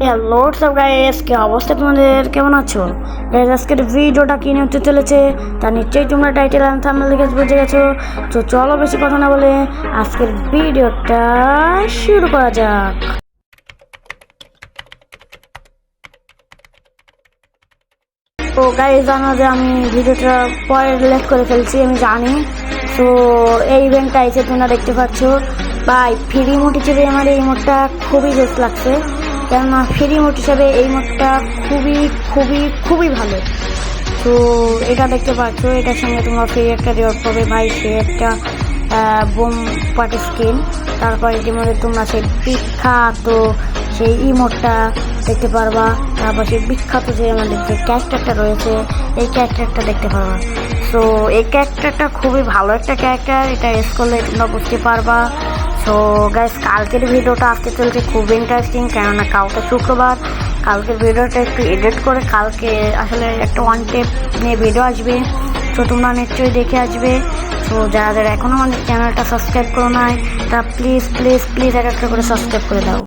Hello সব guys, কি অবস্থা তোমাদের? কেমন আছো গাইস? আজকের ভিডিওটা কি নিয়ে হতে চলেছে তা নিশ্চয়ই তোমরা টাইটেল আর থাম্বনেল দেখে বুঝে গেছো। তো চলো বেশি কথা না বলে আজকের ভিডিওটা শুরু করা যাক। তো গাইস, জানো যে আমি ভিডিওটা পরে লেট করে ফেলছি, আমি জানি। তো এই ইভেন্টটা এসে তোমরা দেখতে পাচ্ছ ভাই, ফ্রি মোড হিসেবে আমার এই মোডটা খুবই বেস্ট লাগছে, কেননা ফ্রি মোড হিসেবে এই মোডটা খুবই খুবই খুবই ভালো। তো এটা দেখতে পাচ্ছ, এটার সঙ্গে তোমরা ফ্রি একটা রিওয়ার্ড পাবে ভাই, সে একটা বোম পার্টি স্কিন। তারপর এটির মধ্যে তোমরা সেই বিখ্যাত সেই ইমোটটা দেখতে পারবা। তারপর সেই বিখ্যাত যে আমাদের যে ক্যারেক্টারটা রয়েছে, এই ক্যারেক্টারটা দেখতে পারবা। সো এই ক্যারেক্টারটা খুবই ভালো একটা ক্যারেক্টার, এটা ইউজ করলে তোমরা বুঝতে পারবা। সো গাইস, কালকের ভিডিওটা আসতে চলছে খুব ইন্টারেস্টিং, কেননা কালকে শুক্রবার। কালকের ভিডিওটা একটু এডিট করে কালকে আসলে একটা ওয়ান টেপ নিয়ে ভিডিও আসবে, তো তোমরা নিশ্চয়ই দেখে আসবে। তো যারা যারা এখনও আমাদের চ্যানেলটা সাবস্ক্রাইব করো নাই, তা প্লিজ প্লিজ প্লিজ একটা করে সাবস্ক্রাইব করে দাও।